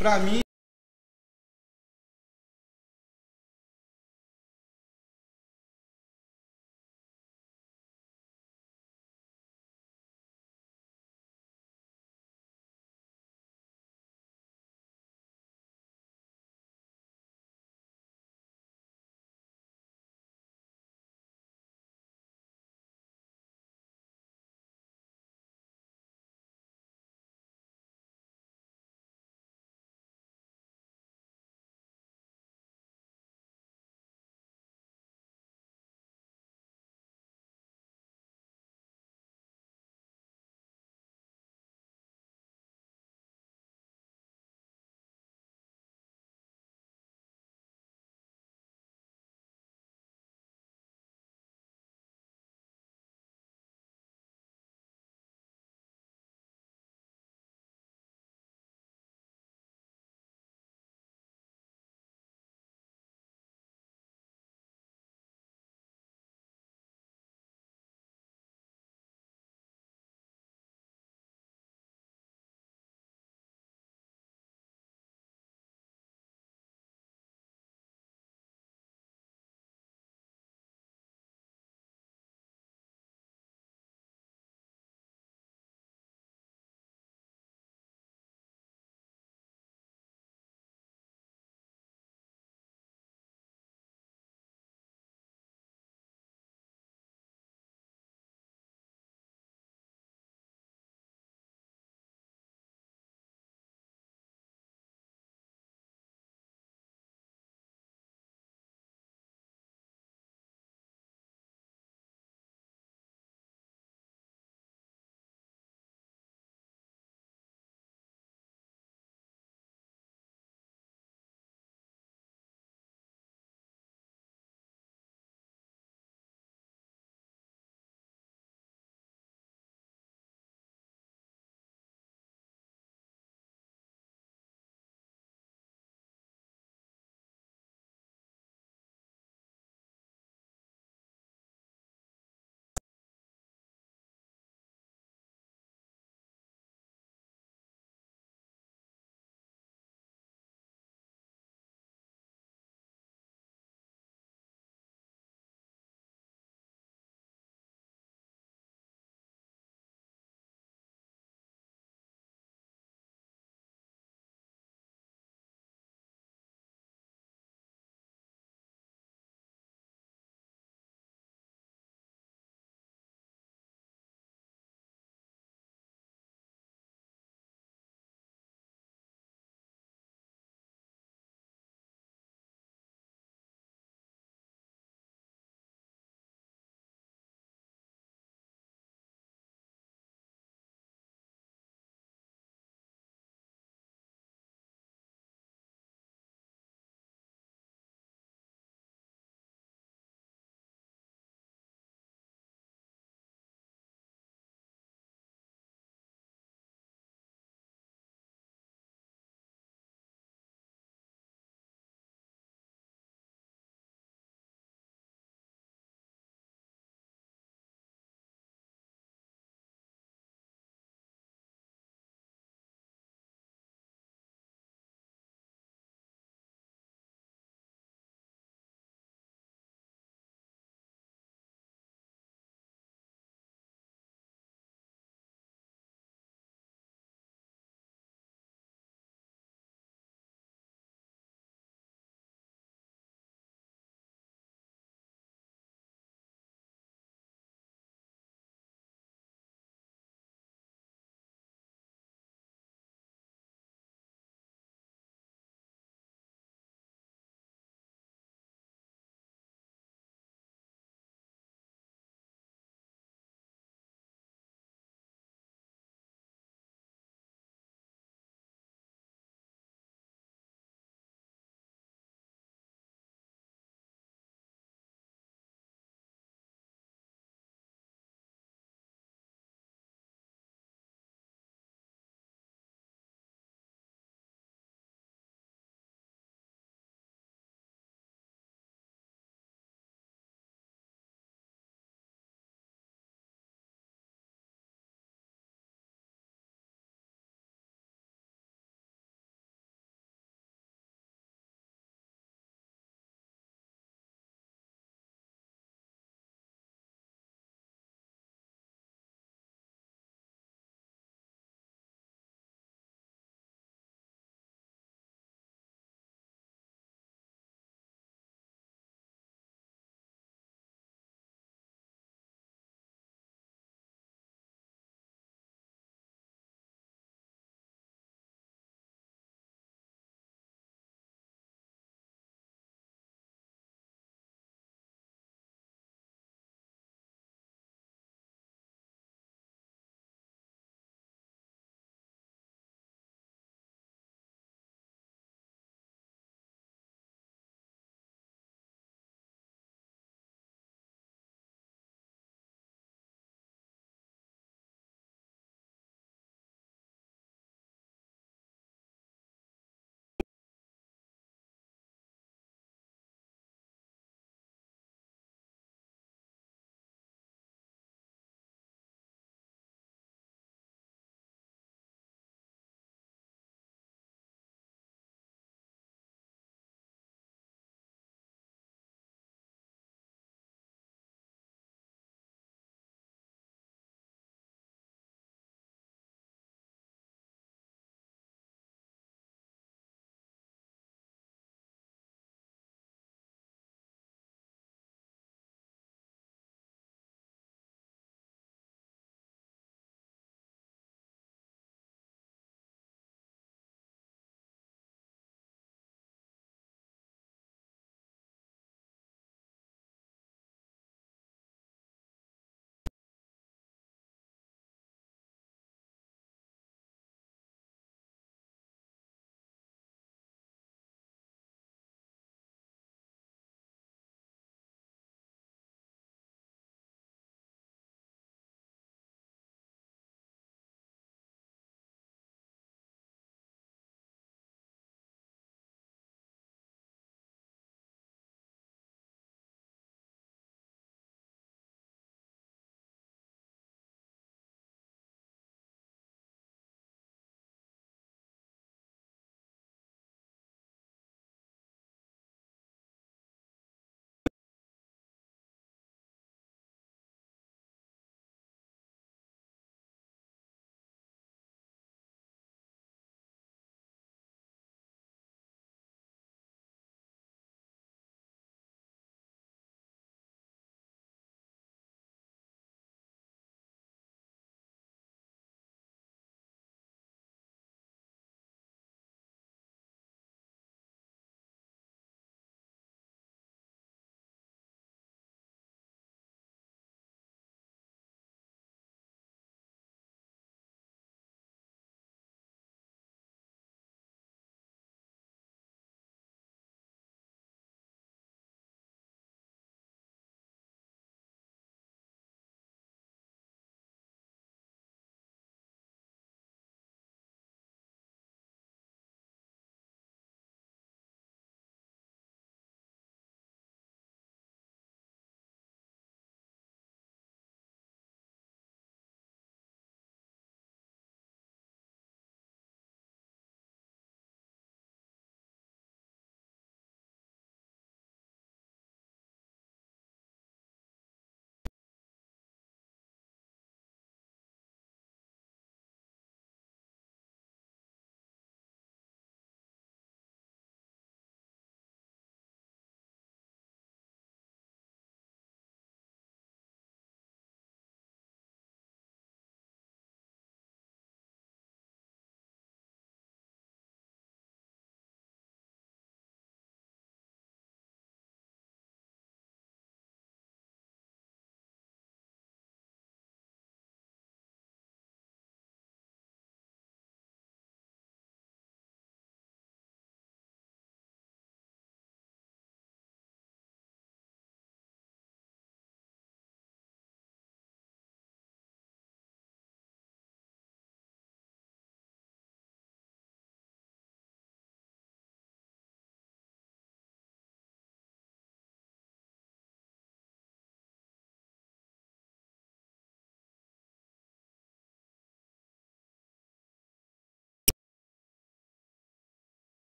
Pra mim,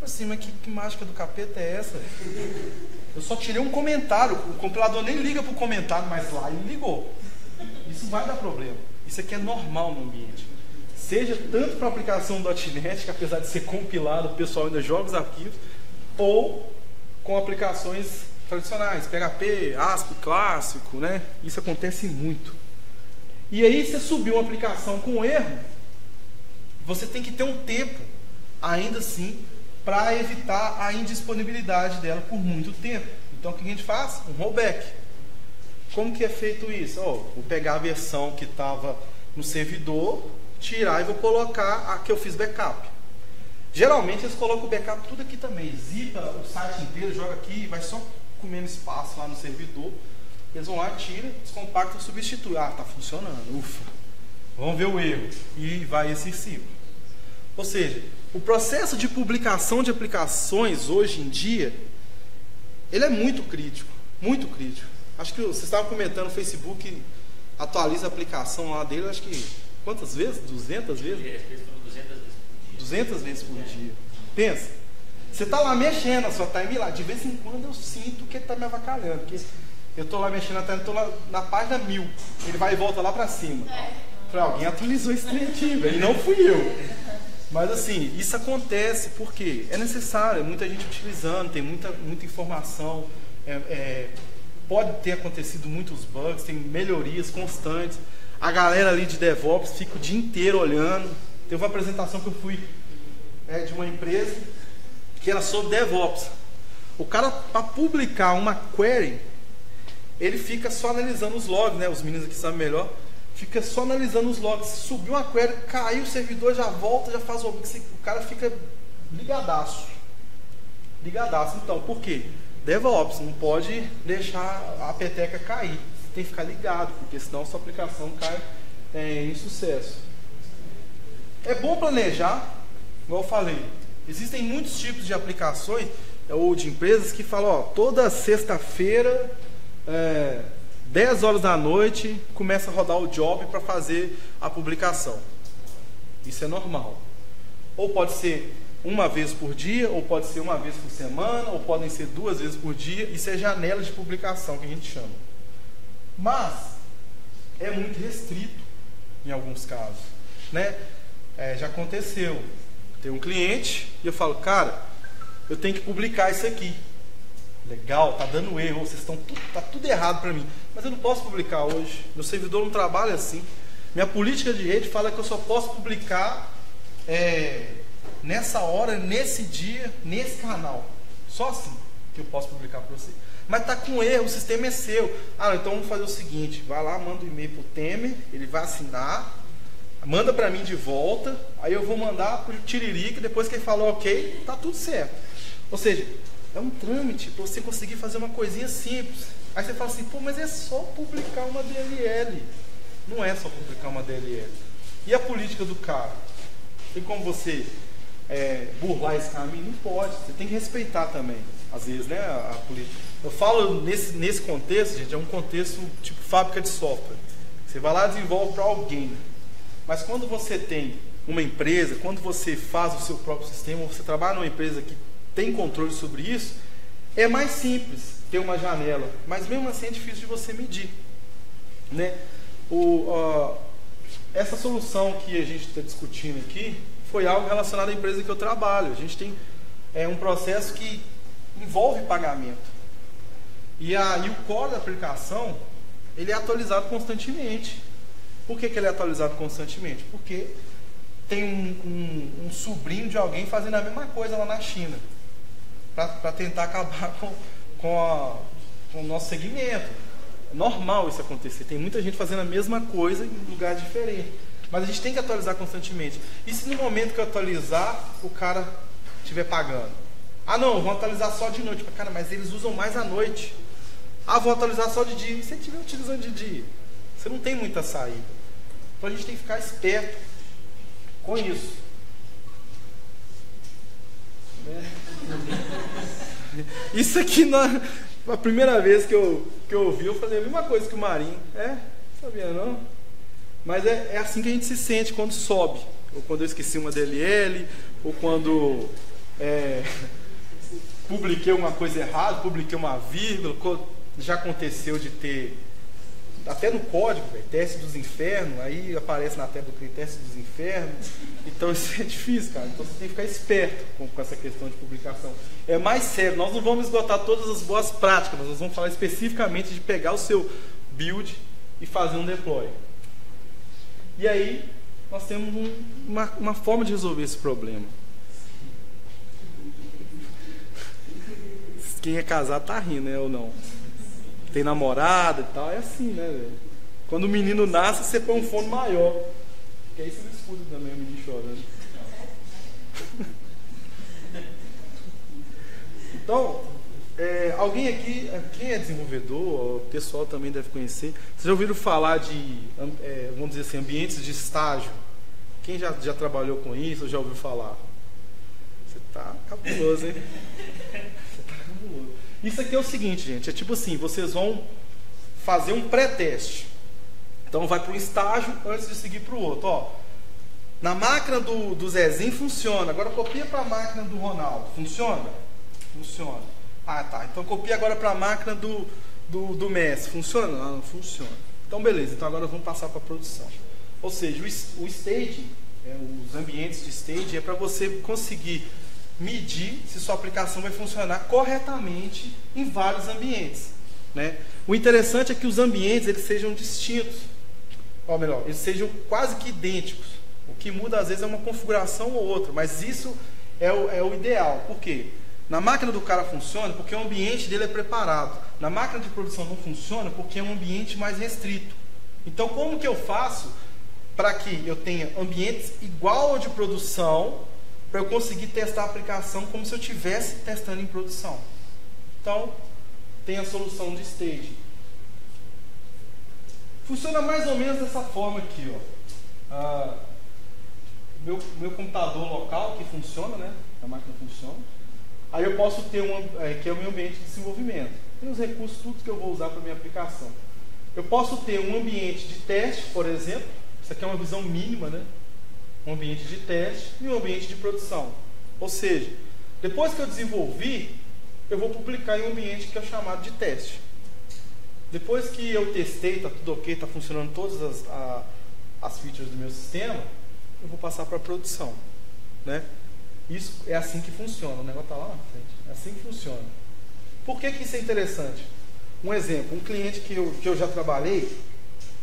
assim, mas que mágica do capeta é essa? Eu só tirei um comentário, o compilador nem liga pro comentário, mas lá ele ligou. Isso vai dar problema. Isso aqui é normal no ambiente. Seja tanto para a aplicação .NET, que apesar de ser compilado, o pessoal ainda joga os arquivos, ou com aplicações tradicionais, PHP, ASP, clássico, né? Isso acontece muito. E aí você subiu uma aplicação com erro, você tem que ter um tempo, ainda assim, para evitar a indisponibilidade dela por muito tempo. Então o que a gente faz? Um rollback. Como que é feito isso? Vou pegar a versão que estava no servidor, tirar e vou colocar a que eu fiz backup. Geralmente eles colocam o backup tudo aqui também. Zipa o site inteiro, joga aqui, vai só comendo espaço lá no servidor. Eles vão lá, tira, descompacta e substitui. Ah, tá funcionando, ufa. Vamos ver o erro. E vai esse ciclo. Ou seja, o processo de publicação de aplicações hoje em dia, ele é muito crítico, muito crítico. Acho que vocês estavam comentando, o Facebook atualiza a aplicação lá dele, acho que quantas vezes? 200 vezes? 200 vezes por dia. Pensa, você está lá mexendo na sua timeline, de vez em quando eu sinto que ele está me avacalhando, porque eu estou lá mexendo na timeline, estou lá na página 1000, ele vai e volta lá para cima. Falei, alguém atualizou esse trem aqui, velho, e não fui eu. Mas assim, isso acontece porque é necessário, é muita gente utilizando, tem muita informação, pode ter acontecido muitos bugs, tem melhorias constantes. A galera ali de DevOps fica o dia inteiro olhando. Teve uma apresentação que eu fui de uma empresa que era sobre DevOps. O cara, para publicar uma query, ele fica só analisando os logs, né? Os meninos aqui sabem melhor. Fica só analisando os logs. Subiu uma query, caiu o servidor, já volta, já faz o cara fica ligadaço. Ligadaço. Então, por quê? DevOps, não pode deixar a peteca cair. Tem que ficar ligado, porque senão a sua aplicação cai em sucesso. É bom planejar, igual eu falei. Existem muitos tipos de aplicações ou de empresas que falam, toda sexta-feira, 10 horas da noite, começa a rodar o job para fazer a publicação. Isso é normal. Ou pode ser uma vez por dia, ou pode ser uma vez por semana, ou podem ser 2 vezes por dia. Isso é janela de publicação que a gente chama. Mas é muito restrito em alguns casos, né? Já aconteceu. Tem um cliente e eu falo, cara, eu tenho que publicar isso aqui. Legal, tá dando erro, vocês estão tá tudo errado para mim, mas eu não posso publicar hoje. Meu servidor não trabalha assim. Minha política de rede fala que eu só posso publicar nessa hora, nesse dia, nesse canal. Só assim que eu posso publicar para você. Mas tá com erro, o sistema é seu. Então vamos fazer o seguinte, vai lá, manda um e-mail pro Temer, ele vai assinar, manda para mim de volta, aí eu vou mandar pro Tiririca, depois que ele falou ok, tá tudo certo. Ou seja, é um trâmite para você conseguir fazer uma coisinha simples. Aí você fala assim, mas é só publicar uma DLL. Não é só publicar uma DLL. E a política do cara? Tem como você burlar esse caminho? Não pode, você tem que respeitar também, às vezes, né, a política. Eu falo nesse contexto, gente, é um contexto tipo fábrica de software. Você vai lá e desenvolve para alguém. Mas quando você tem uma empresa, quando você faz o seu próprio sistema, você trabalha numa empresa que tem controle sobre isso, é mais simples ter uma janela, mas mesmo assim é difícil de você medir, né? Essa solução que a gente está discutindo aqui foi algo relacionado à empresa que eu trabalho. A gente tem um processo que envolve pagamento e o core da aplicação ele é atualizado constantemente. Por que ele é atualizado constantemente? Porque tem um sobrinho de alguém fazendo a mesma coisa lá na China para tentar acabar com o nosso segmento. É normal isso acontecer. Tem muita gente fazendo a mesma coisa em lugar diferente. Mas a gente tem que atualizar constantemente. E se no momento que eu atualizar, o cara estiver pagando? Não, vão atualizar só de noite. Cara, mas eles usam mais à noite. Vão atualizar só de dia. E se você estiver utilizando de dia? Você não tem muita saída. Então a gente tem que ficar esperto com isso. Isso aqui, a primeira vez que eu ouvi, eu falei a mesma coisa que o Marinho. Sabia não? Mas é assim que a gente se sente quando sobe. Ou quando eu esqueci uma DLL, ou quando publiquei uma coisa errada, publiquei uma vírgula, já aconteceu de ter, até no código, teste dos infernos, aí aparece na tela do cliente teste dos infernos, então isso é difícil, cara, então você tem que ficar esperto com essa questão de publicação. É mais sério, nós não vamos esgotar todas as boas práticas, nós vamos falar especificamente de pegar o seu build e fazer um deploy. E aí, nós temos uma forma de resolver esse problema. Quem é casado tá rindo, né, ou não? Tem namorada e tal, é assim, né, velho? Quando o menino nasce, você põe um fone maior. Porque aí você não escuta também o menino chorando. Então, alguém aqui, quem é desenvolvedor, o pessoal também deve conhecer. Vocês já ouviram falar de, vamos dizer assim, ambientes de estágio? Quem já trabalhou com isso ou já ouviu falar? Você tá cabuloso, hein? Isso aqui é o seguinte, gente, é tipo assim, vocês vão fazer um pré-teste. Então vai para um estágio antes de seguir para o outro. Ó, na máquina do Zezinho funciona, agora copia para a máquina do Ronaldo. Funciona? Funciona. Ah, tá. Então copia agora para a máquina do Messi. Funciona? Não funciona. Então beleza, então agora vamos passar para a produção. Ou seja, o staging, os ambientes de staging é para você conseguir medir se sua aplicação vai funcionar corretamente em vários ambientes, né? O interessante é que os ambientes eles sejam distintos, ou melhor, eles sejam quase que idênticos. O que muda às vezes é uma configuração ou outra, mas isso é o ideal. Por quê? Na máquina do cara funciona porque o ambiente dele é preparado. Na máquina de produção não funciona porque é um ambiente mais restrito. Então como que eu faço para que eu tenha ambientes igual ao de produção, para eu conseguir testar a aplicação como se eu estivesse testando em produção? Então, tem a solução de staging. Funciona mais ou menos dessa forma aqui, ó. Meu computador local que funciona, né? A máquina funciona. Aí eu posso ter que é o meu ambiente de desenvolvimento. Tem os recursos, tudo que eu vou usar para minha aplicação. Eu posso ter um ambiente de teste, por exemplo. Isso aqui é uma visão mínima, né? Um ambiente de teste e um ambiente de produção. Ou seja, depois que eu desenvolvi, eu vou publicar em um ambiente que é chamado de teste. Depois que eu testei, está tudo ok, está funcionando todas as features do meu sistema, eu vou passar para a produção, né? Isso é assim que funciona, o negócio está lá na frente. É assim que funciona. Por que isso é interessante? Um exemplo, um cliente que eu já trabalhei,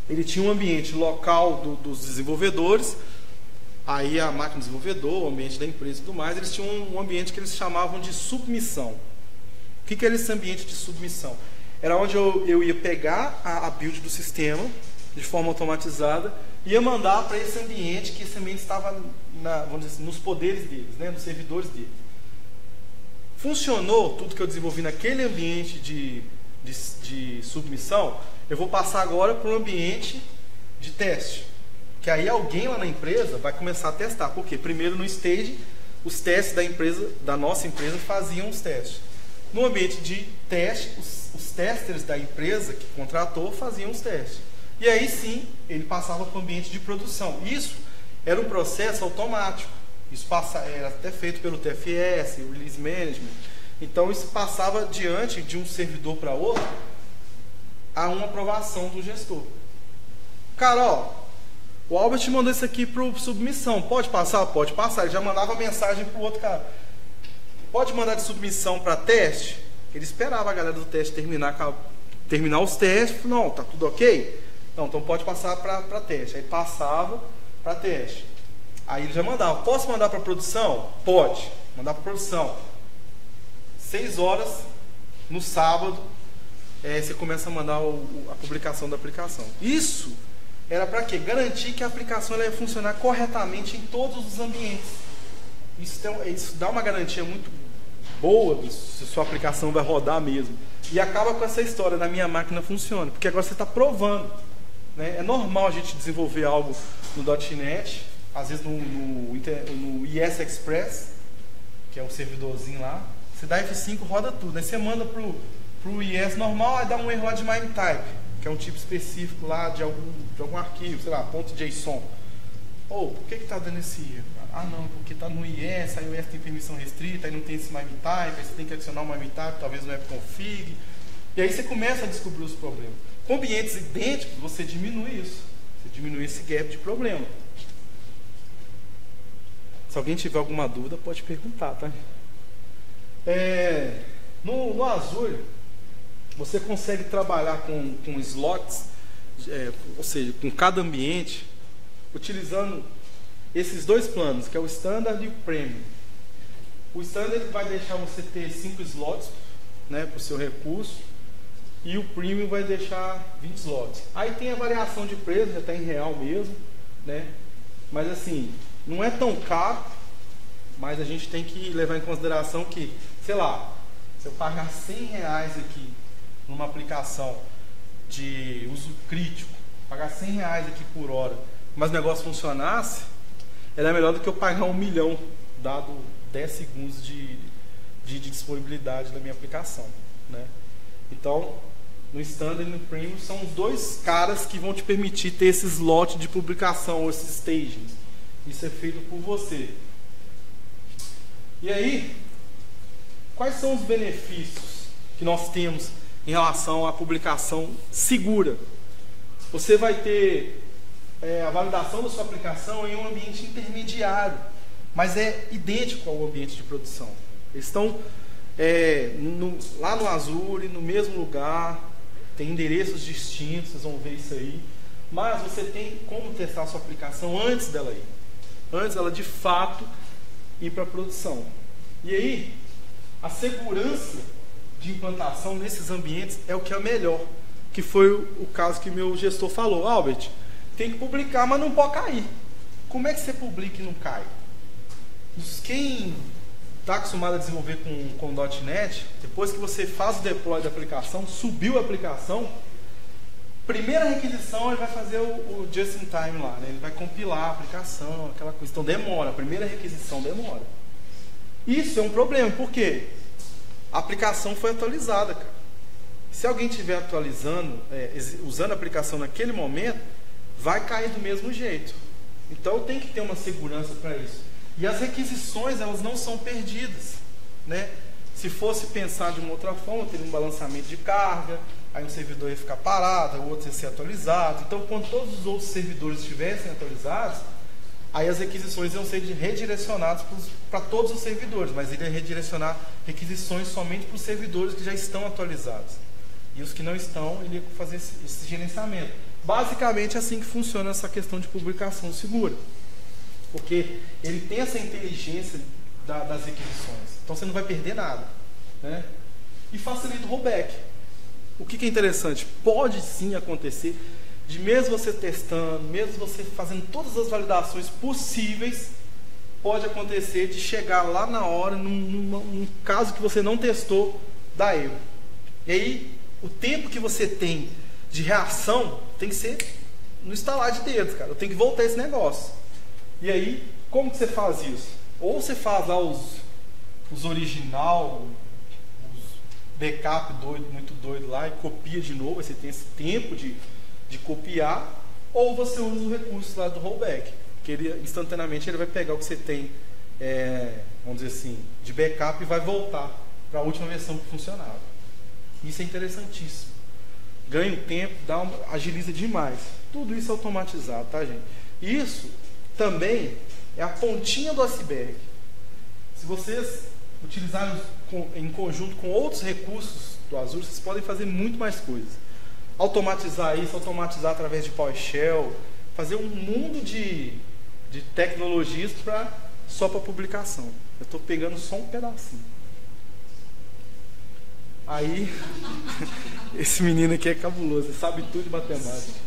ele tinha um ambiente local dos desenvolvedores. Aí a máquina do desenvolvedor, o ambiente da empresa e tudo mais, eles tinham um ambiente que eles chamavam de submissão. O que era esse ambiente de submissão? Era onde eu ia pegar a build do sistema, de forma automatizada, e ia mandar para esse ambiente, que esse ambiente estava, vamos dizer assim, nos poderes deles, né, nos servidores deles. Funcionou tudo que eu desenvolvi naquele ambiente de submissão, eu vou passar agora para um ambiente de teste. Que aí alguém lá na empresa vai começar a testar. Por quê? Primeiro no stage, os testes da nossa empresa faziam os testes. No ambiente de teste, os testers da empresa que contratou faziam os testes. E aí sim, ele passava para o ambiente de produção. Isso era um processo automático. Isso era até feito pelo TFS, o Release Management. Então isso passava diante de um servidor para outro a uma aprovação do gestor. Cara, ó, o Albert mandou isso aqui para submissão. Pode passar? Pode passar. Ele já mandava mensagem para o outro cara. Pode mandar de submissão para teste? Ele esperava a galera do teste terminar os testes. Não, tá tudo ok? Não, então pode passar para teste. Aí passava para teste. Aí ele já mandava. Posso mandar para produção? Pode. Mandar para produção. 6 horas no sábado, você começa a mandar a publicação da aplicação. Isso era para quê? Garantir que a aplicação ela ia funcionar corretamente em todos os ambientes. Isso dá uma garantia muito boa se sua aplicação vai rodar mesmo. E acaba com essa história da minha máquina funciona. Porque agora você está provando, né? É normal a gente desenvolver algo no .NET, às vezes no IS Express, que é um servidorzinho lá. Você dá F5, roda tudo. Aí você manda pro IS normal, aí dá um erro lá de MIME type, que é um tipo específico lá de algum arquivo, sei lá, .json. Por que está dando esse erro? Ah não, porque está no IS, aí o IS tem permissão restrita, aí não tem esse MIME type, aí você tem que adicionar um MIME type, talvez no app-config. E aí você começa a descobrir os problemas. Com ambientes idênticos, você diminui isso. Você diminui esse gap de problema. Se alguém tiver alguma dúvida, pode perguntar, tá? No Azure, você consegue trabalhar com slots, ou seja, com cada ambiente, utilizando esses dois planos, que é o Standard e o Premium. O Standard vai deixar você ter 5 slots, né, para o seu recurso, e o Premium vai deixar 20 slots. Aí tem a variação de preço, já está em real mesmo, né? Mas assim, não é tão caro, mas a gente tem que levar em consideração que, sei lá, se eu pagar R$100 aqui numa aplicação de uso crítico, pagar R$100 aqui por hora, mas o negócio funcionasse, era melhor do que eu pagar 1 milhão, dado 10 segundos de disponibilidade da minha aplicação, né? Então, no Standard e no Premium são os dois caras que vão te permitir ter esse slot de publicação, ou esses stagings. Isso é feito por você. E aí, quais são os benefícios que nós temos em relação à publicação segura? Você vai ter a validação da sua aplicação em um ambiente intermediário, mas é idêntico ao ambiente de produção. Eles estão lá no Azure, no mesmo lugar, tem endereços distintos, vocês vão ver isso aí, mas você tem como testar a sua aplicação antes dela ir, antes dela de fato ir para a produção. E aí, a segurança de implantação nesses ambientes é o que é melhor, que foi o caso que meu gestor falou: Albert, tem que publicar, mas não pode cair. Como é que você publica e não cai? Quem está acostumado a desenvolver com .NET, depois que você faz o deploy da aplicação, subiu a aplicação, primeira requisição ele vai fazer o just in time lá, né? Ele vai compilar a aplicação, aquela coisa. Então demora, a primeira requisição demora. Isso é um problema, por quê? A aplicação foi atualizada, cara. Se alguém estiver atualizando, usando a aplicação naquele momento, vai cair do mesmo jeito. Então tem que ter uma segurança para isso. E as requisições, elas não são perdidas, né? Se fosse pensar de uma outra forma, teria um balanceamento de carga, aí um servidor ia ficar parado, o outro ia ser atualizado. Então, quando todos os outros servidores estivessem atualizados, aí as requisições iam ser redirecionadas para todos os servidores, mas ele ia redirecionar requisições somente para os servidores que já estão atualizados. E os que não estão, ele ia fazer esse gerenciamento. Basicamente é assim que funciona essa questão de publicação segura. Porque ele tem essa inteligência das requisições. Então você não vai perder nada, né? E facilita o rollback. O que é interessante? Pode sim acontecer de mesmo você testando, mesmo você fazendo todas as validações possíveis, pode acontecer de chegar lá na hora, num caso que você não testou, dá erro. E aí, o tempo que você tem de reação tem que ser no estalar de dedos, cara. Eu tenho que voltar esse negócio. E aí, como que você faz isso? Ou você faz lá os original, os backup muito doido lá e copia de novo, aí você tem esse tempo de copiar, ou você usa o recurso lá do rollback, que ele instantaneamente ele vai pegar o que você tem, vamos dizer assim, de backup e vai voltar para a última versão que funcionava. Isso é interessantíssimo. Ganha tempo, agiliza demais. Tudo isso é automatizado, tá, gente? Isso também é a pontinha do iceberg. Se vocês utilizarem em conjunto com outros recursos do Azure, vocês podem fazer muito mais coisas. Automatizar isso, automatizar através de PowerShell, fazer um mundo de tecnologias só para publicação. Eu estou pegando só um pedacinho. Aí, esse menino aqui é cabuloso, ele sabe tudo de matemática.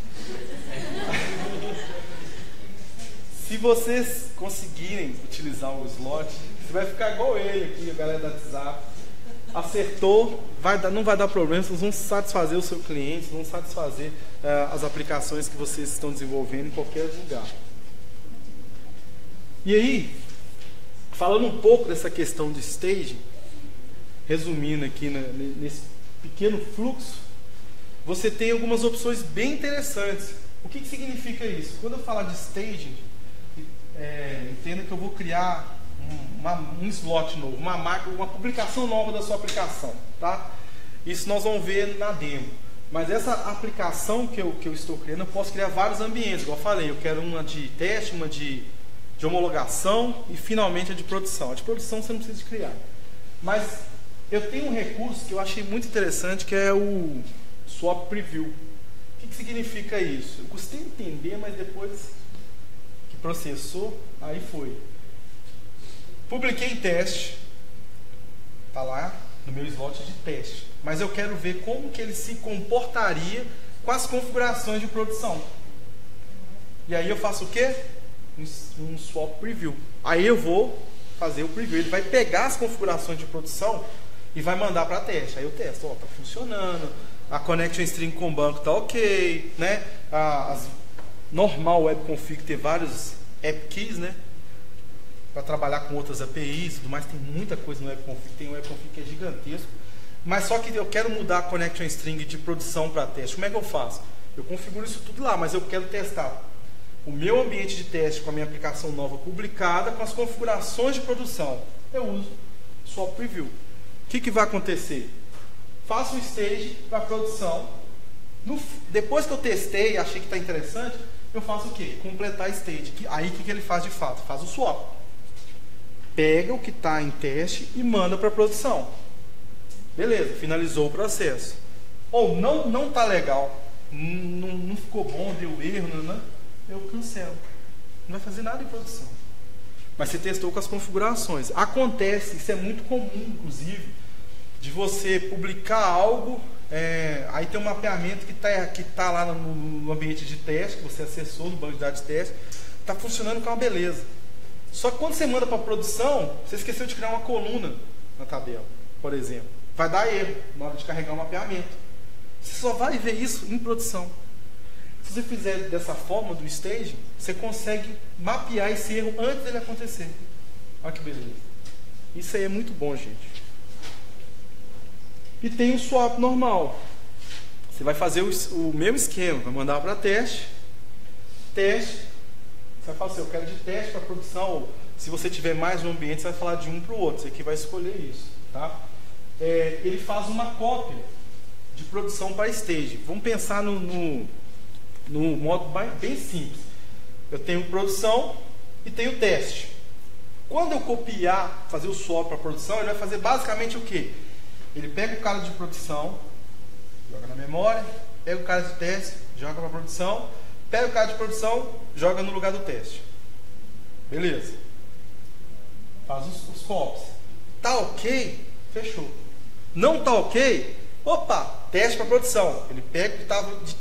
Se vocês conseguirem utilizar o slot, você vai ficar igual ele aqui, a galera da WhatsApp. Acertou, não vai dar problema, vocês vão satisfazer o seu cliente, vão satisfazer as aplicações que vocês estão desenvolvendo em qualquer lugar. E aí, falando um pouco dessa questão de staging, resumindo aqui nesse pequeno fluxo, você tem algumas opções bem interessantes. O que significa isso? Quando eu falar de staging, entenda que eu vou criar um slot novo, uma publicação nova da sua aplicação, tá? Isso nós vamos ver na demo. Mas essa aplicação que eu estou criando, eu posso criar vários ambientes, igual eu falei. Eu quero uma de teste, uma de homologação e finalmente a de produção. A de produção você não precisa de criar. Mas eu tenho um recurso que eu achei muito interessante, que é o Swap Preview. O que significa isso? Eu custei entender, mas depois que processou, aí foi. Publiquei em teste, está lá no meu slot de teste, mas eu quero ver como que ele se comportaria com as configurações de produção. E aí eu faço o quê? Um swap preview. Aí eu vou fazer o preview. Ele vai pegar as configurações de produção e vai mandar para teste. Aí eu testo, tá funcionando, a connection string com o banco tá ok, né? Normal web config ter vários app keys, né? Para trabalhar com outras APIs e tudo mais, tem muita coisa no webconfig, tem um webconfig que é gigantesco, mas só que eu quero mudar a connection string de produção para teste. Como é que eu faço? Eu configuro isso tudo lá, mas eu quero testar o meu ambiente de teste com a minha aplicação nova publicada, com as configurações de produção. Eu uso Swap Preview. O que vai acontecer? Faço um stage para produção. Depois que eu testei e achei que está interessante, eu faço o quê? Completar stage. Aí o que ele faz de fato? Faz o swap. Pega o que está em teste e manda para a produção. Beleza, finalizou o processo. Ou não está legal, não ficou bom, deu erro, eu cancelo. Não vai fazer nada em produção. Mas você testou com as configurações. Acontece, isso é muito comum, inclusive, de você publicar algo, aí tem um mapeamento que tá lá no ambiente de teste, que você acessou no banco de dados de teste, está funcionando com uma beleza. Só que quando você manda para a produção, você esqueceu de criar uma coluna na tabela, por exemplo. Vai dar erro na hora de carregar o mapeamento. Você só vai ver isso em produção. Se você fizer dessa forma do stage, você consegue mapear esse erro antes dele acontecer. Olha que beleza. Isso aí é muito bom, gente. E tem o swap normal. Você vai fazer o mesmo esquema, vai mandar para teste. Você vai falar assim, eu quero de teste para produção, ou se você tiver mais um ambiente, você vai falar de um para o outro, você que vai escolher isso. Tá? Ele faz uma cópia de produção para stage. Vamos pensar no modo bem simples. Eu tenho produção e tenho teste. Quando eu copiar, fazer o swap para produção, ele vai fazer basicamente o quê? Ele pega o cara de produção, joga na memória, pega o cara de teste, joga para produção, pega o cara de produção, joga no lugar do teste. Beleza. Faz os copies. Tá ok? Fechou. Não tá ok? Opa, teste para produção. Ele pega o que estava de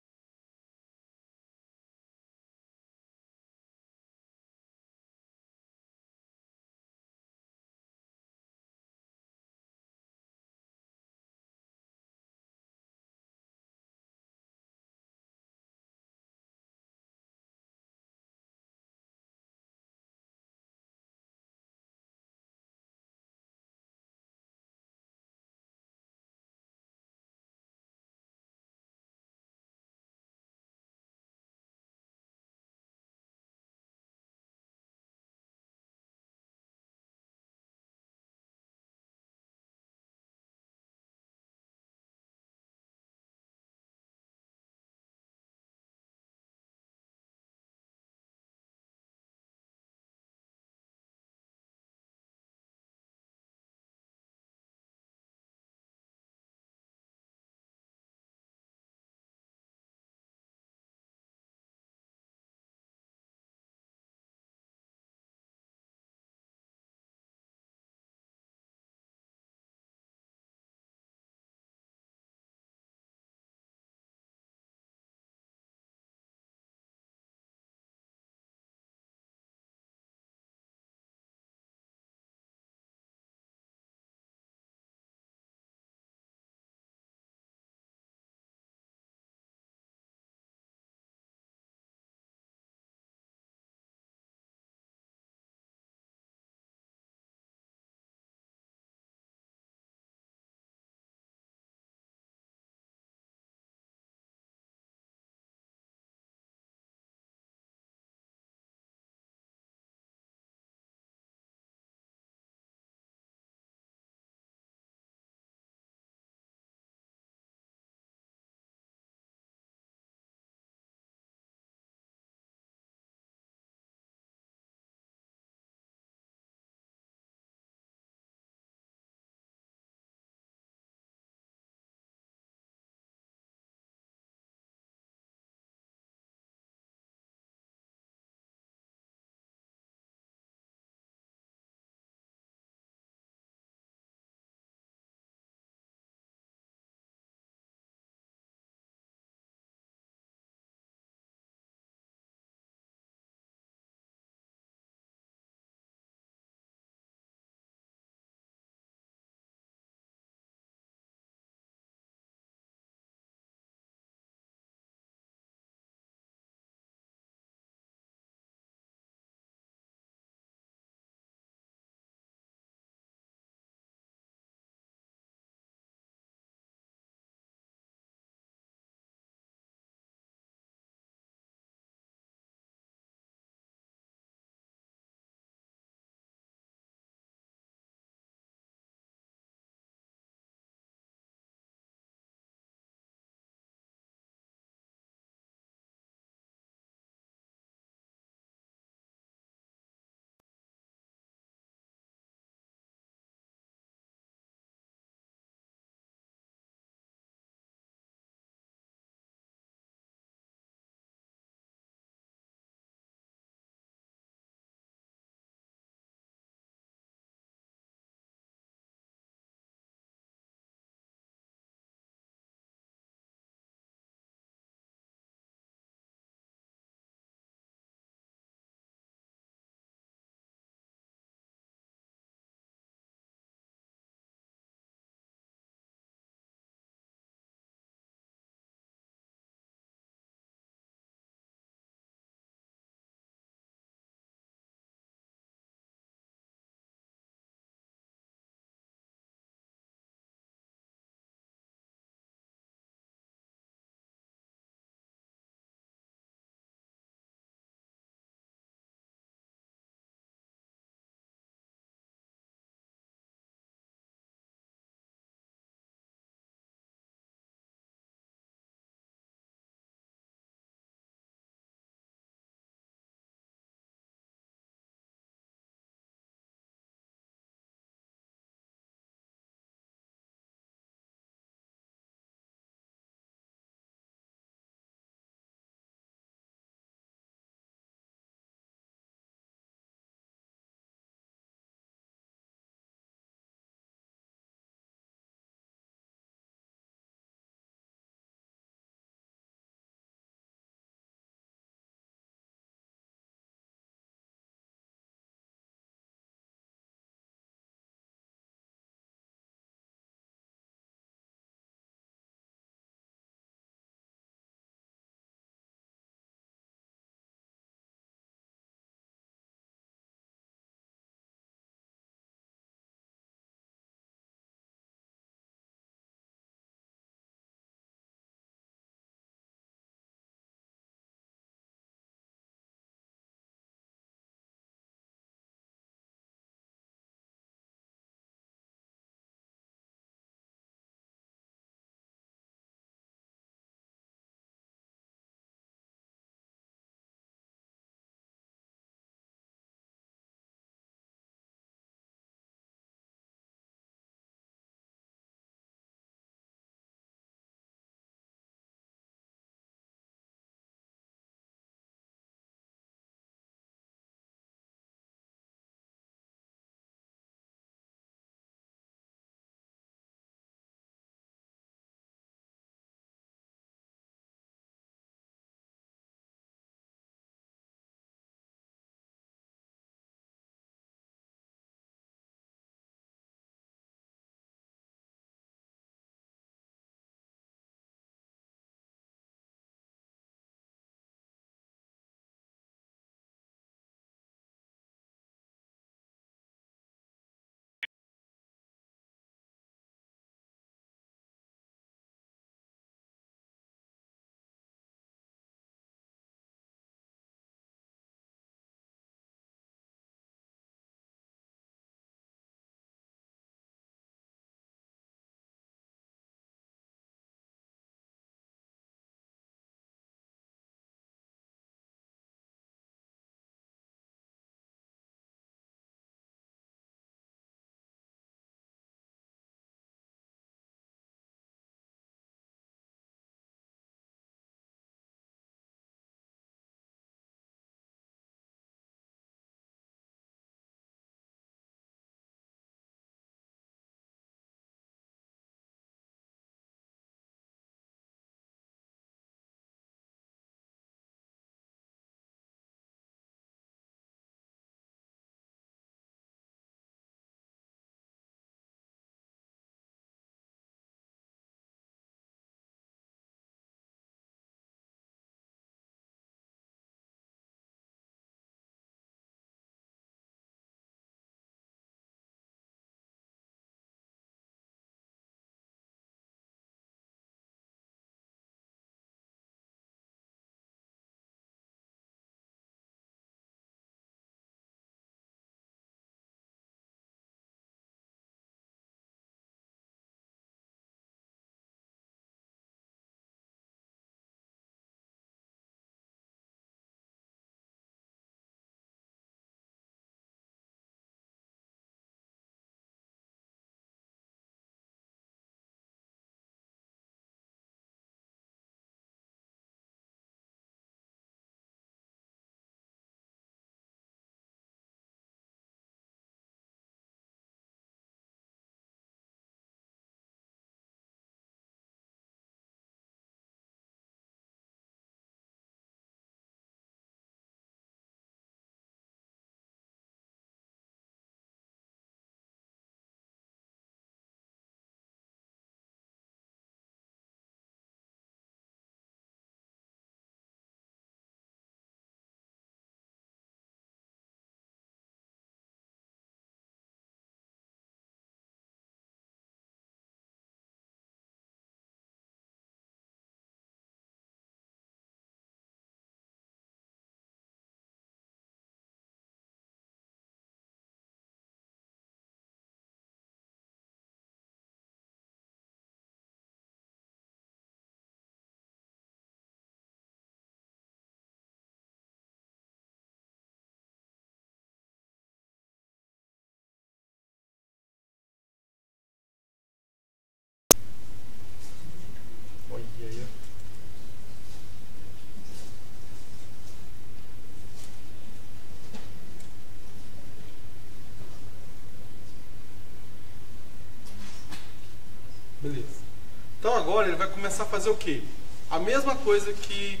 Então agora ele vai começar a fazer o quê? A mesma coisa que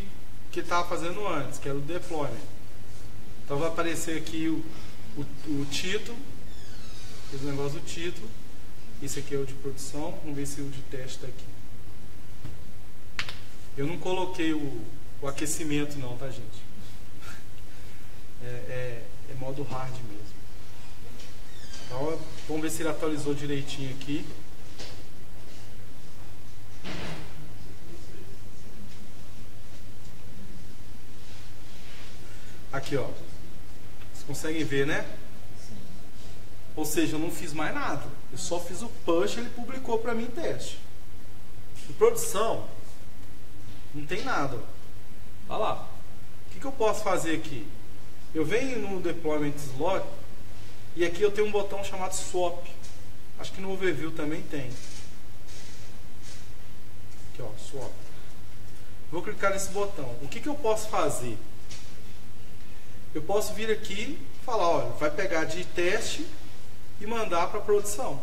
ele estava fazendo antes, que era o deployment. Então vai aparecer aqui o título, esse negócio do título. Esse aqui é o de produção, vamos ver se o de teste está aqui. Eu não coloquei o aquecimento não, tá, gente? É modo hard mesmo. Então vamos ver se ele atualizou direitinho aqui. Aqui, ó. Vocês conseguem ver, né? Ou seja, eu não fiz mais nada. Eu só fiz o push e ele publicou para mim em teste. Em produção, não tem nada. Olha lá. O que eu posso fazer aqui? Eu venho no deployment slot e aqui eu tenho um botão chamado swap. Acho que no overview também tem. Aqui, ó, swap. Vou clicar nesse botão. O que eu posso fazer? Eu posso vir aqui e falar, olha, vai pegar de teste e mandar para produção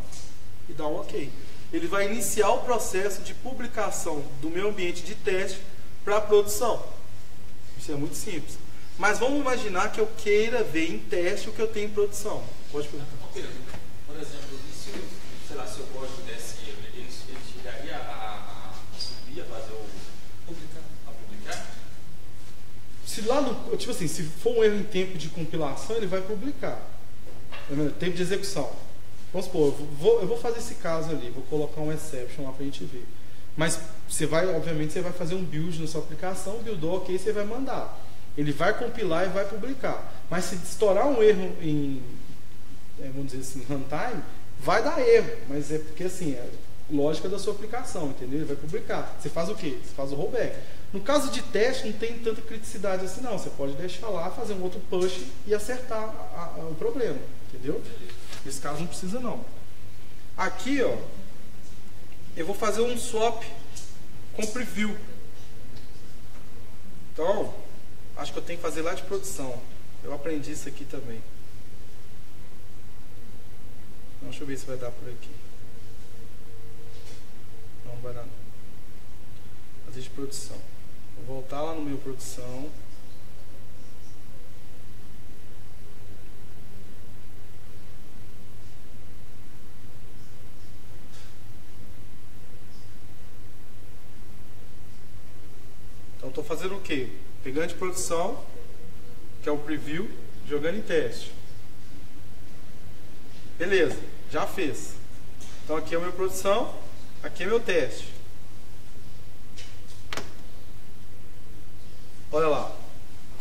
e dar um OK. Ele vai iniciar o processo de publicação do meu ambiente de teste para produção. Isso é muito simples. Mas vamos imaginar que eu queira ver em teste o que eu tenho em produção. Pode perguntar. Por exemplo, e se, sei lá, seu código desse erro, ele chegaria a subir, a fazer o publicar? Se lá no, tipo assim, se for um erro em tempo de compilação, ele vai publicar. Tempo de execução. Vamos supor, eu vou fazer esse caso ali, vou colocar um exception lá para a gente ver. Mas você vai, obviamente, você vai fazer um build na sua aplicação, buildou, ok, você vai mandar. Ele vai compilar e vai publicar. Mas se estourar um erro em, vamos dizer assim, runtime, vai dar erro. Mas é porque assim, é lógica da sua aplicação, entendeu? Ele vai publicar. Você faz o quê? Você faz o rollback. No caso de teste, não tem tanta criticidade assim não. Você pode deixar lá, fazer um outro push e acertar o problema, entendeu? Nesse caso não precisa não. Aqui, ó, eu vou fazer um swap com preview. Então, acho que eu tenho que fazer lá de produção. Eu aprendi isso aqui também. Então, deixa eu ver se vai dar por aqui. Não vai dar não. Fazer de produção. Vou voltar lá no meu produção. Então estou fazendo o quê? Pegando de produção, que é o preview, jogando em teste. Beleza, já fez. Então aqui é a minha produção, aqui é meu teste. Olha lá,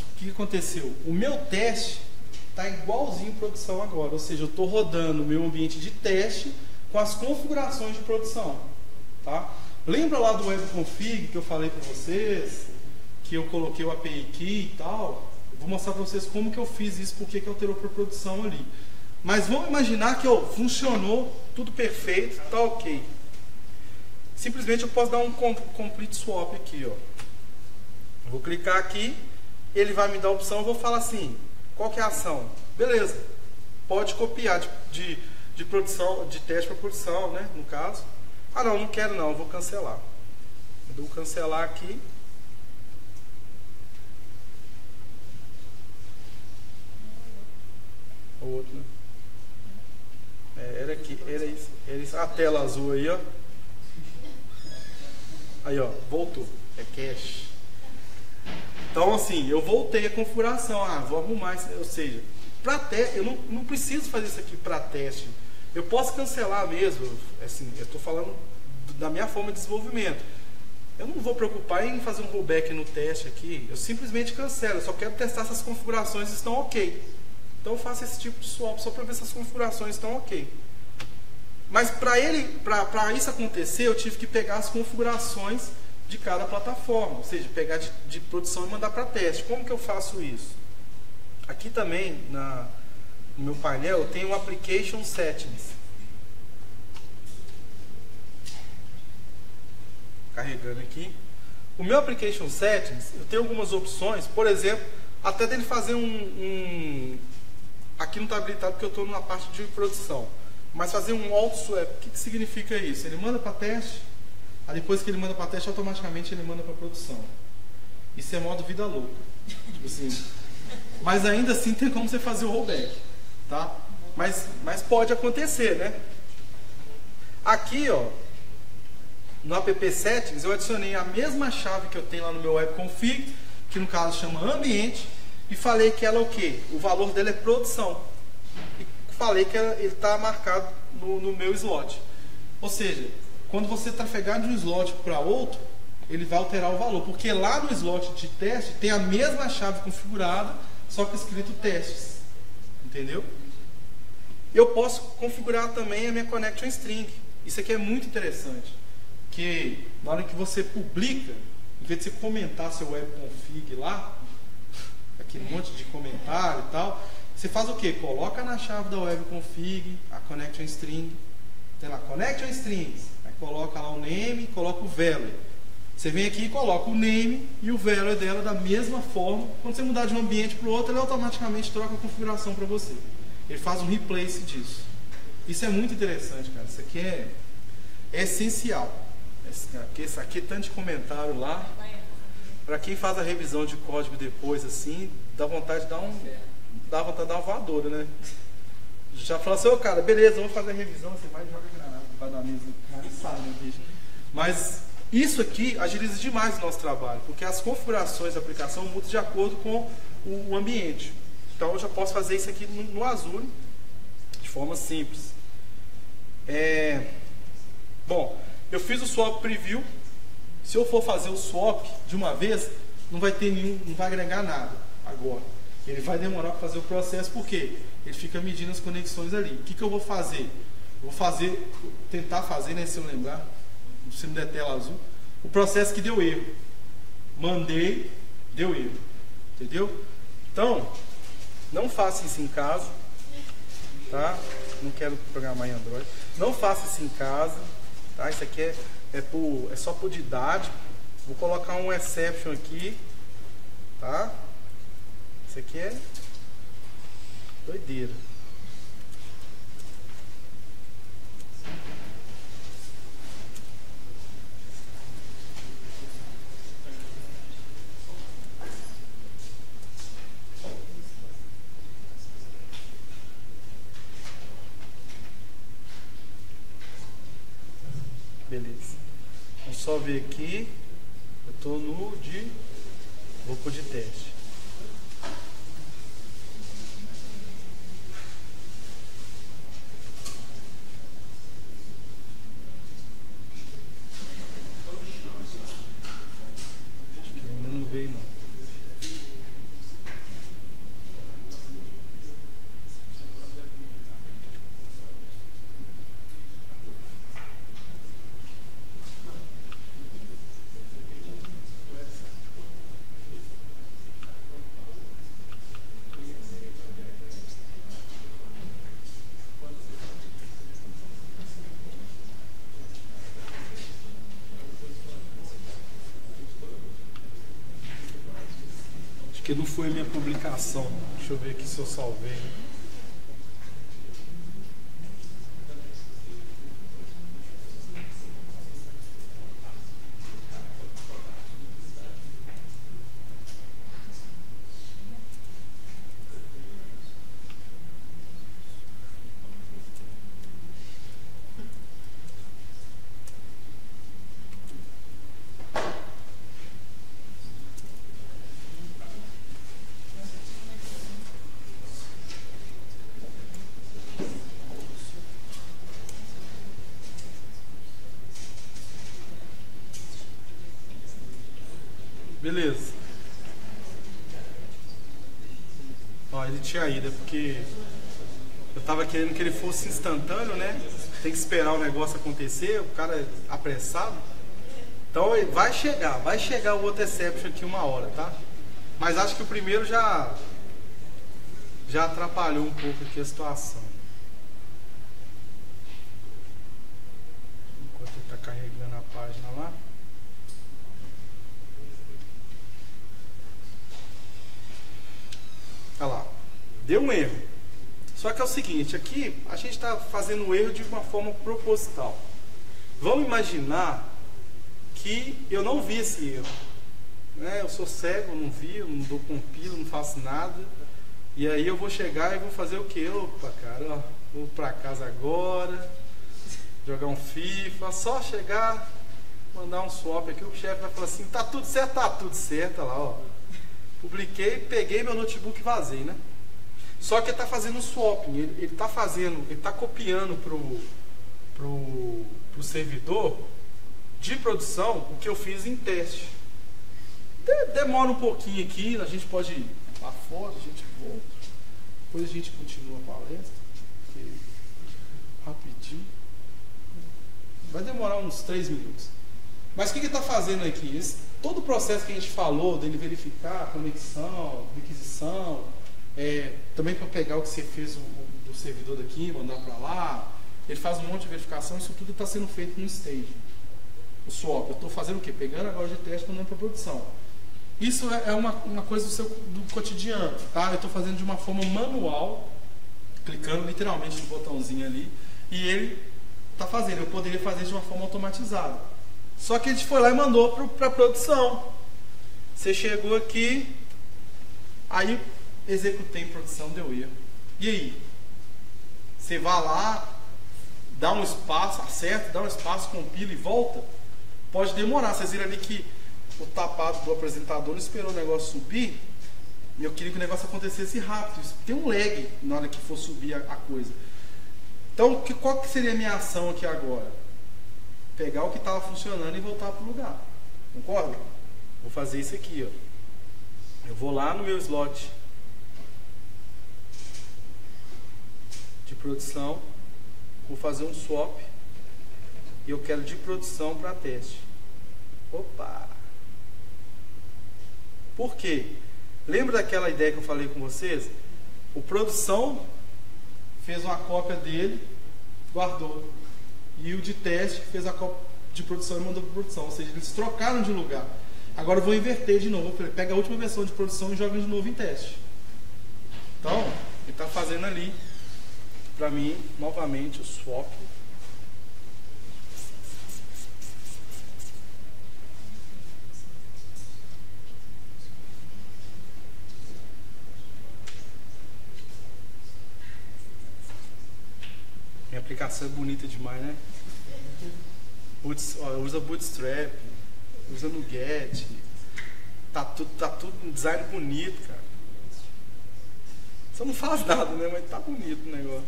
o que aconteceu? O meu teste está igualzinho em produção agora, ou seja, eu estou rodando o meu ambiente de teste com as configurações de produção. Tá? Lembra lá do webconfig que eu falei para vocês, que eu coloquei o API key e tal? Eu vou mostrar para vocês como que eu fiz isso, porque que alterou para produção ali. Mas vamos imaginar que funcionou, tudo perfeito, tá ok. Simplesmente eu posso dar um complete swap aqui, ó. Vou clicar aqui, ele vai me dar a opção, eu vou falar assim, qual que é a ação? Beleza, pode copiar de produção, de teste para produção, né, no caso. Ah não, não quero não, eu vou cancelar. Eu dou cancelar aqui. O outro, né? Era aqui, era isso. A tela azul aí, ó. Aí, ó, voltou. É cache. Então, assim, eu voltei a configuração. Ah, vou arrumar isso. Ou seja, para teste, eu não preciso fazer isso aqui para teste. Eu posso cancelar mesmo. Assim, eu estou falando da minha forma de desenvolvimento. Eu não vou preocupar em fazer um rollback no teste aqui. Eu simplesmente cancelo. Eu só quero testar se as configurações estão ok. Então eu faço esse tipo de swap só para ver se as configurações estão ok. Mas para isso acontecer, eu tive que pegar as configurações de cada plataforma, ou seja, pegar de produção e mandar para teste. Como que eu faço isso? Aqui também, no meu painel, eu tenho o Application Settings. Carregando aqui. O meu Application Settings, eu tenho algumas opções, por exemplo, até dele fazer aqui não está habilitado porque eu estou na parte de produção. Mas fazer um auto swap, o que significa isso? Ele manda para teste, Aí depois que ele manda para teste, automaticamente ele manda para produção. Isso é modo vida louca. Tipo assim. Mas ainda assim tem como você fazer o rollback, tá? Mas pode acontecer, né? Aqui, ó, no app settings eu adicionei a mesma chave que eu tenho lá no meu webconfig, que no caso chama ambiente, e falei que ela é o quê? O valor dela é produção. E falei que ele está marcado no meu slot. Ou seja, quando você trafegar de um slot para outro, ele vai alterar o valor, porque lá no slot de teste tem a mesma chave configurada, só que escrito testes. Entendeu? Eu posso configurar também a minha connection string. Isso aqui é muito interessante, que na hora que você publica, em vez de você comentar seu webconfig lá, aquele monte de comentário e tal, você faz o que? Coloca na chave da webconfig a connection string, tem lá connection strings, aí coloca lá o name, coloca o value. Você vem aqui e coloca o name e o value dela da mesma forma. Quando você mudar de um ambiente para o outro, ele automaticamente troca a configuração para você. Ele faz um replace disso. Isso é muito interessante, cara. Isso aqui é essencial. Isso aqui é tanto de comentário lá. Para quem faz a revisão de código depois, assim, dá vontade de dar uma voadora, né? Já fala assim, ô cara, beleza, vamos fazer a revisão, você vai e joga granada debaixo da mesa. Cara, sabe, né, bicho? Mas isso aqui agiliza demais o nosso trabalho, porque as configurações da aplicação mudam de acordo com o ambiente. Então eu já posso fazer isso aqui no Azure de forma simples. Bom, eu fiz o swap preview. Se eu for fazer o swap de uma vez, não vai agregar nada agora. Ele vai demorar para fazer o processo, porque ele fica medindo as conexões ali. O que eu vou fazer? Eu vou tentar fazer, né, se eu lembrar, se não der tela azul, o processo que deu erro. Mandei, deu erro. Entendeu? Então, não faça isso em casa, tá? Não quero programar em Android. Não faça isso em casa, tá? Isso aqui é só por didático. Vou colocar um exception aqui, tá? Isso aqui é doideira. Beleza. Vamos só ver aqui. Eu estou no vou pro de teste. Acho que ainda não veio não. Que não foi a minha publicação. Deixa eu ver aqui se eu salvei. Beleza. Ó, ele tinha ido, é porque eu tava querendo que ele fosse instantâneo, né? Tem que esperar o negócio acontecer, o cara é apressado. Então vai chegar o outro exception aqui uma hora, tá? Mas acho que o primeiro já atrapalhou um pouco aqui a situação. Enquanto ele tá carregando a página lá. Olha lá, deu um erro. Só que é o seguinte, aqui a gente está fazendo o erro de uma forma proposital. Vamos imaginar que eu não vi esse erro. Eu sou cego, não vi, eu não dou compilo, não faço nada. E aí eu vou chegar e vou fazer o quê? Opa, cara, ó, vou pra casa agora, jogar um FIFA, só chegar, mandar um swap aqui, o chefe vai falar assim, tá tudo certo, olha lá, ó. Publiquei, peguei meu notebook e vazei, né? Só que ele tá fazendo um swapping, ele tá copiando pro servidor de produção o que eu fiz em teste. Demora um pouquinho aqui, a gente pode ir lá fora, a gente volta, depois a gente continua a palestra, rapidinho, vai demorar uns 3 minutos. Mas o que ele está fazendo aqui? Todo o processo que a gente falou, dele verificar a conexão, requisição, também para pegar o que você fez do servidor daqui, mandar para lá, ele faz um monte de verificação, isso tudo está sendo feito no stage. O swap, eu estou fazendo o quê? Pegando agora de teste e mandando para produção. Isso é uma coisa do cotidiano, tá? Eu estou fazendo de uma forma manual, clicando literalmente no botãozinho ali, e ele está fazendo. Eu poderia fazer de uma forma automatizada. Só que a gente foi lá e mandou para a produção. Você chegou aqui, aí executei em produção, deu erro. E aí? Você vai lá, dá um espaço, acerta, dá um espaço, compila e volta? Pode demorar. Vocês viram ali que o tapado do apresentador esperou o negócio subir, e eu queria que o negócio acontecesse rápido. Tem um lag na hora que for subir a coisa. Então, qual que seria a minha ação aqui agora? Pegar o que estava funcionando e voltar para o lugar. Concorda? Vou fazer isso aqui, ó. Eu vou lá no meu slot de produção, vou fazer um swap e eu quero de produção para teste. Opa! Por quê? Lembra daquela ideia que eu falei com vocês? O produção fez uma cópia dele, guardou. E o de teste fez a cópia de produção e mandou para produção. Ou seja, eles trocaram de lugar. Agora eu vou inverter de novo. Pega a última versão de produção e joga de novo em teste. Então, ele está fazendo ali, para mim, novamente, o swap. Minha aplicação é bonita demais, né? Usa Bootstrap, usa Nuget, tá tudo um design bonito, cara. Só não faz nada, né? Mas tá bonito o negócio.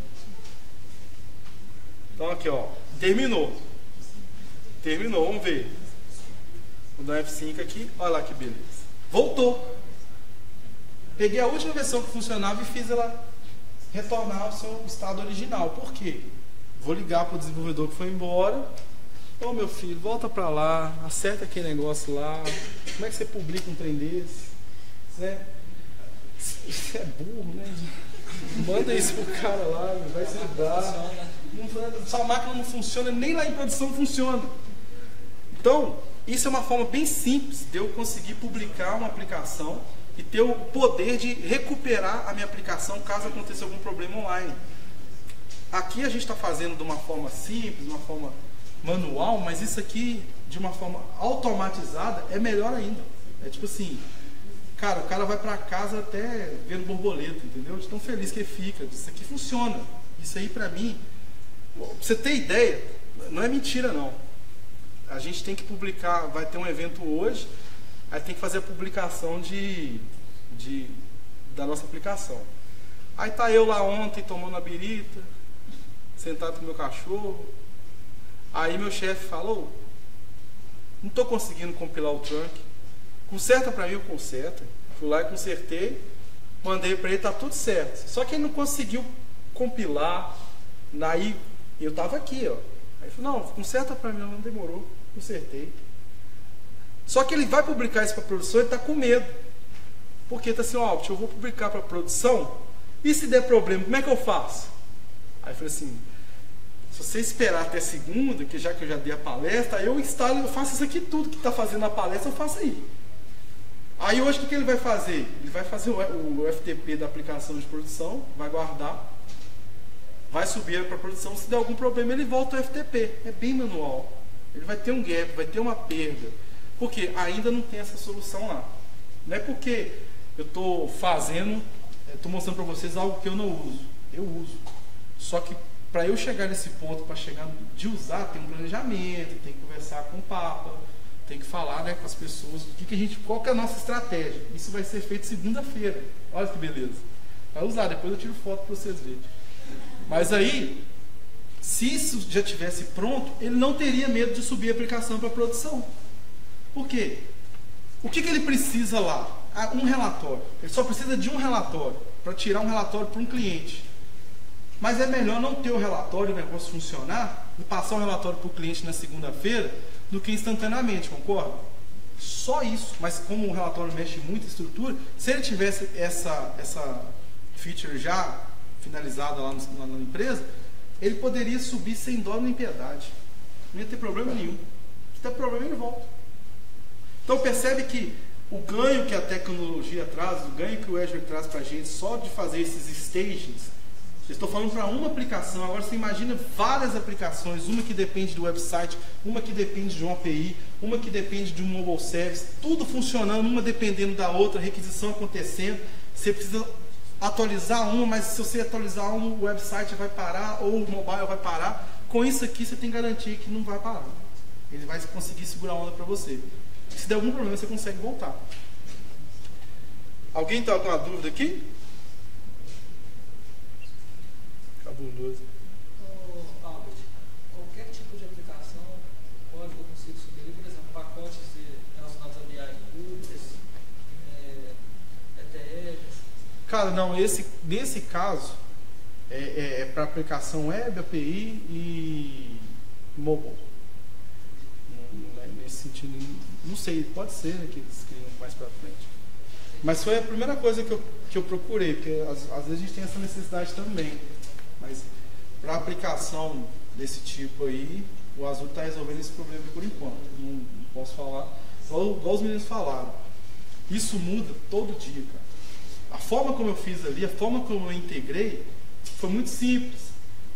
Então aqui, ó, terminou, vamos ver. Vou dar um F5 aqui, olha lá que beleza. Voltou. Peguei a última versão que funcionava e fiz ela retornar ao seu estado original. Por quê? Vou ligar para o desenvolvedor que foi embora. Ô meu filho, volta para lá, acerta aquele negócio lá. Como é que você publica um trem desse? Isso é burro, né? Manda isso pro cara lá, vai se mudar. Sua máquina não funciona, nem lá em produção funciona. Então, isso é uma forma bem simples de eu conseguir publicar uma aplicação e ter o poder de recuperar a minha aplicação caso aconteça algum problema online. Aqui a gente está fazendo de uma forma simples, de uma forma manual, mas isso aqui de uma forma automatizada é melhor ainda. É tipo assim, cara, o cara vai para casa até vendo borboleta, entendeu? De tão feliz que ele fica. Isso aqui funciona. Isso aí para mim, pra você ter ideia, não é mentira não. A gente tem que publicar, vai ter um evento hoje, aí tem que fazer a publicação da nossa aplicação. Aí tá eu lá ontem tomando a birita, sentado com o meu cachorro. Aí meu chefe falou, não estou conseguindo compilar o trunk. Conserta para mim, eu conserto. Fui lá e consertei, mandei para ele, tá tudo certo. Só que ele não conseguiu compilar. Aí eu estava aqui, ó. Aí ele falou, não, conserta para mim, não demorou, consertei. Só que ele vai publicar isso para produção e está com medo. Porque está assim, ó, eu vou publicar para produção, e se der problema, como é que eu faço? Aí eu falei assim, se você esperar até segunda, que já eu dei a palestra, aí eu instalo, eu faço isso aqui tudo que está fazendo a palestra, eu faço aí. Aí hoje o que ele vai fazer? Ele vai fazer o FTP da aplicação de produção, vai guardar, vai subir para a produção, se der algum problema ele volta ao FTP, é bem manual. Ele vai ter um gap, vai ter uma perda. Porque ainda não tem essa solução lá. Não é porque eu estou mostrando para vocês algo que eu não uso. Eu uso. Só que para eu chegar nesse ponto, para chegar de usar, tem um planejamento, tem que conversar com o Papa, tem que falar, né, com as pessoas qual que é a nossa estratégia. Isso vai ser feito segunda-feira. Olha que beleza. Vai usar, depois eu tiro foto para vocês verem. Mas aí, se isso já tivesse pronto, ele não teria medo de subir a aplicação para produção. Por quê? O que ele precisa lá? Um relatório. Ele só precisa de um relatório para tirar um relatório para um cliente. Mas é melhor não ter o relatório, o negócio funcionar, e passar o relatório para o cliente na segunda-feira, do que instantaneamente, concorda? Só isso. Mas como o relatório mexe muito em estrutura, se ele tivesse essa feature já finalizada lá na empresa, ele poderia subir sem dó nem piedade. Não ia ter problema nenhum. Se der problema, ele volta. Então percebe que o ganho que a tecnologia traz, o ganho que o Azure traz para a gente, só de fazer esses stagings, eu estou falando para uma aplicação, agora você imagina várias aplicações, uma que depende do website, uma que depende de uma API, uma que depende de um mobile service, tudo funcionando, uma dependendo da outra, requisição acontecendo, você precisa atualizar uma, mas se você atualizar uma, o website vai parar, ou o mobile vai parar. Com isso aqui você tem garantia que não vai parar. Ele vai conseguir segurar a onda para você. Se der algum problema, você consegue voltar. Alguém está com uma dúvida aqui? Cabuloso. Albert, qualquer tipo de aplicação, código eu consigo subir, por exemplo, pacotes relacionados a BI, ETLs. Cara, não, nesse caso é para aplicação web, API e mobile. Nesse sentido, não sei, pode ser, né, que eles criam mais para frente. Mas foi a primeira coisa que eu procurei, porque às vezes a gente tem essa necessidade também. Mas para aplicação desse tipo aí, o Azure está resolvendo esse problema por enquanto. Não posso falar. Igual os meninos falaram. Isso muda todo dia, cara. A forma como eu fiz ali, a forma como eu integrei, foi muito simples.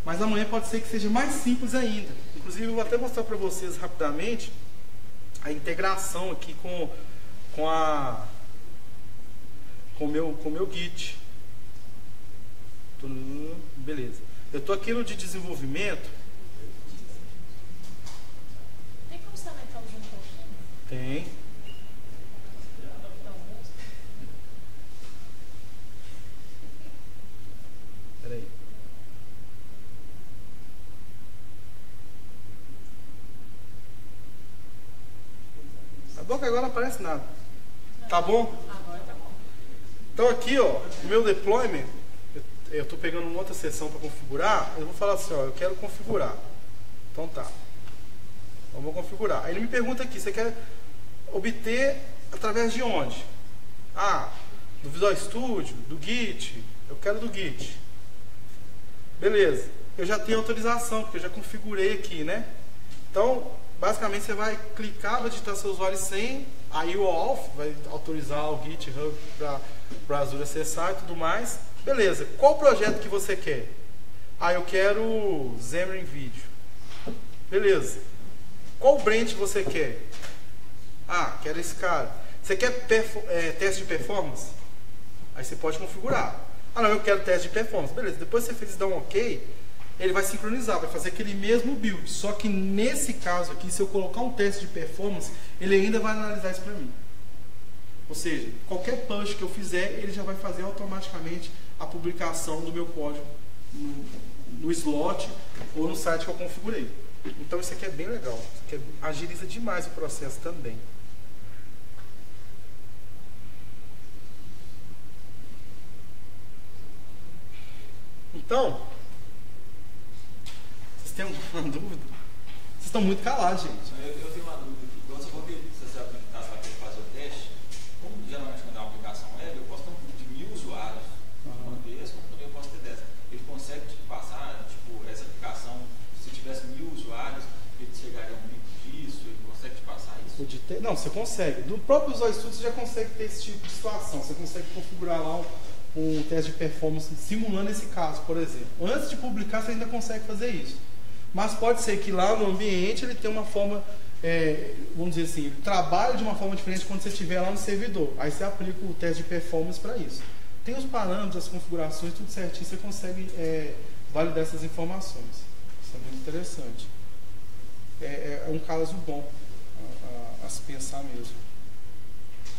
Mas amanhã pode ser que seja mais simples ainda. Inclusive, eu vou até mostrar para vocês rapidamente a integração aqui com o meu Git. Beleza. Eu estou aqui no de desenvolvimento. Tem como você aumentar o zoom um pouquinho? Tem. Peraí. Tá bom que agora não aparece nada. Tá bom? Agora tá bom. Então aqui, ó, o meu deployment, eu estou pegando uma outra seção para configurar, eu vou falar assim, ó, eu quero configurar. Então tá. Vamos configurar. Aí ele me pergunta aqui, você quer obter através de onde? Ah, do Visual Studio, do Git, eu quero do Git. Beleza. Eu já tenho autorização, porque eu já configurei aqui, né? Então, basicamente você vai clicar, vai digitar seu usuário e senha, aí o auth vai autorizar o GitHub para Azure acessar e tudo mais. Beleza, qual projeto que você quer? Ah, eu quero Xamarin Video. Beleza. Qual branch você quer? Ah, quero esse cara. Você quer teste de performance? Aí você pode configurar. Ah, não, eu quero teste de performance. Beleza, depois você fez dar um OK, ele vai sincronizar, vai fazer aquele mesmo build. Só que nesse caso aqui, se eu colocar um teste de performance, ele ainda vai analisar isso para mim. Ou seja, qualquer push que eu fizer, ele já vai fazer automaticamente a publicação do meu código no slot ou no site que eu configurei. Então isso aqui é bem legal. Isso aqui agiliza demais o processo também. Então, vocês têm alguma dúvida? Vocês estão muito calados, gente. Eu tenho uma dúvida aqui. Quando você for você habilitar para fazer o teste, como geralmente quando é uma aplicação web, eu posso ter um grupo de 1000 usuários. Uma vez, como também eu posso ter 10. Ele consegue passar, essa aplicação, se tivesse 1000 usuários, ele chegaria a um pico disso, ele consegue te passar isso? Não, você consegue. Do próprio Visual Studio você já consegue ter esse tipo de situação. Você consegue configurar lá um teste de performance simulando esse caso, por exemplo. Antes de publicar, você ainda consegue fazer isso. Mas pode ser que lá no ambiente ele tenha uma forma, vamos dizer assim, ele trabalha de uma forma diferente quando você estiver lá no servidor. Aí você aplica o teste de performance para isso. Tem os parâmetros, as configurações, tudo certinho, você consegue validar essas informações. Isso é muito interessante. É um caso bom a se pensar mesmo.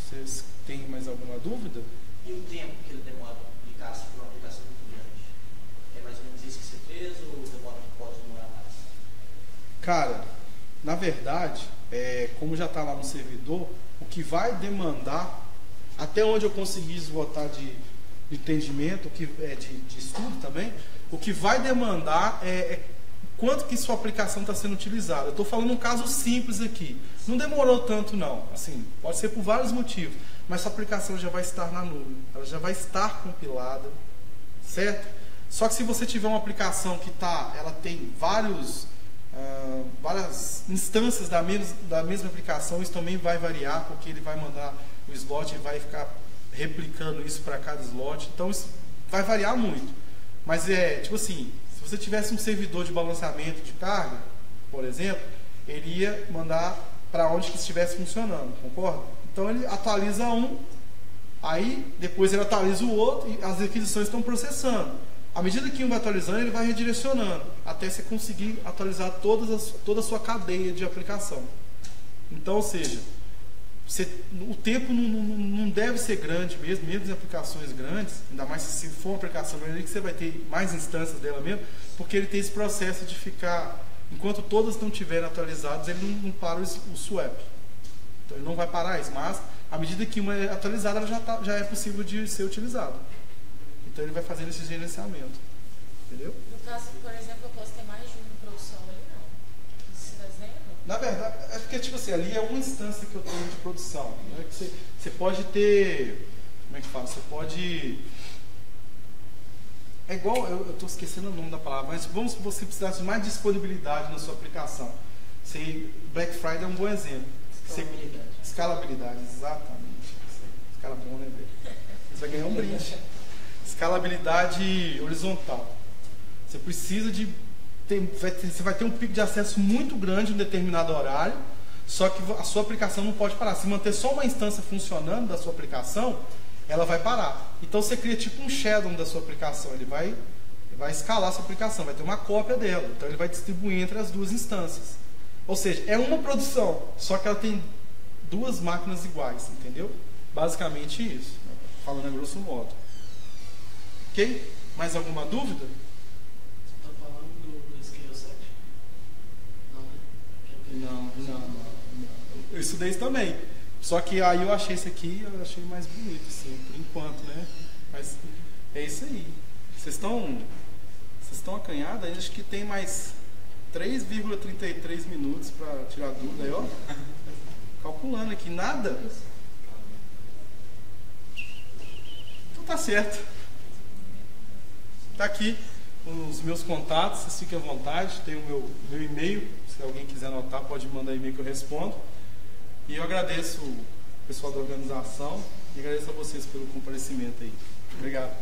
Vocês têm mais alguma dúvida? E o tempo que ele demora para aplicar, se for uma aplicação muito grande? É mais ou menos isso que você fez ou pode demorar mais? Cara, na verdade, como já está lá no servidor, o que vai demandar, até onde eu consegui esgotar de entendimento, de estudo também, o que vai demandar quanto que sua aplicação está sendo utilizada. Eu estou falando um caso simples aqui. Não demorou tanto não. Assim, pode ser por vários motivos, mas sua aplicação já vai estar na nuvem. Ela já vai estar compilada, certo? Só que se você tiver uma aplicação que ela tem várias instâncias da mesma aplicação, isso também vai variar, porque ele vai mandar o slot e vai ficar replicando isso para cada slot. Então isso vai variar muito. Mas tipo assim, se você tivesse um servidor de balanceamento de carga, por exemplo, ele ia mandar para onde que estivesse funcionando, concorda? Então ele atualiza um, aí depois ele atualiza o outro e as requisições estão processando. À medida que um vai atualizando, ele vai redirecionando, até você conseguir atualizar toda a sua cadeia de aplicação. Então, ou seja, o tempo não deve ser grande mesmo em aplicações grandes, ainda mais se for uma aplicação grande, que você vai ter mais instâncias dela mesmo, porque ele tem esse processo de ficar, enquanto todas não estiverem atualizadas, ele não para o swap. Então ele não vai parar isso, mas à medida que uma é atualizada, ela já é possível de ser utilizada. Então ele vai fazendo esse gerenciamento. Entendeu? No caso, por exemplo, eu posso ter mais de uma produção ali, não? Esse exemplo? Na verdade, é porque tipo assim, ali é uma instância que eu tenho de produção. Né? Que você pode ter. Como é que fala? Você pode. É igual, eu estou esquecendo o nome da palavra, mas vamos supor que você precisasse de mais disponibilidade na sua aplicação. Black Friday é um bom exemplo. Escalabilidade, exatamente. Escala bom, né, velho? Você vai ganhar um brinde. Escalabilidade horizontal. Você precisa de. Você vai ter um pico de acesso muito grande em um determinado horário, só que a sua aplicação não pode parar. Se manter só uma instância funcionando da sua aplicação, ela vai parar. Então você cria tipo um shadow da sua aplicação. Ele vai escalar a sua aplicação, vai ter uma cópia dela. Então ele vai distribuir entre as duas instâncias. Ou seja, é uma produção, só que ela tem duas máquinas iguais, entendeu? Basicamente isso, falando a grosso modo. Ok? Mais alguma dúvida? Você está falando do Scale 7? Não, né? Não. Eu estudei isso também. Só que aí eu achei esse aqui, eu achei mais bonito, assim, por enquanto, né? Mas é isso aí. Vocês estão acanhados? Ainda acho que tem mais 3,33 minutos para tirar dúvida aí, ó. Calculando aqui, nada. Então tá certo. Tá aqui os meus contatos, vocês fiquem à vontade. Tem o meu e-mail, se alguém quiser anotar, pode mandar e-mail que eu respondo. E eu agradeço o pessoal da organização e agradeço a vocês pelo comparecimento aí. Obrigado.